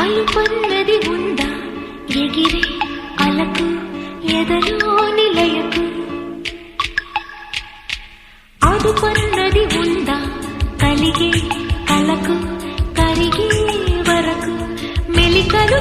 అలుపన్నది ఉందా ఎగిరే అలకు ఎదలో నిలయకు అదుపన్నది ఉందా కలిగే కలకు కరిగే వరకు మెలికలు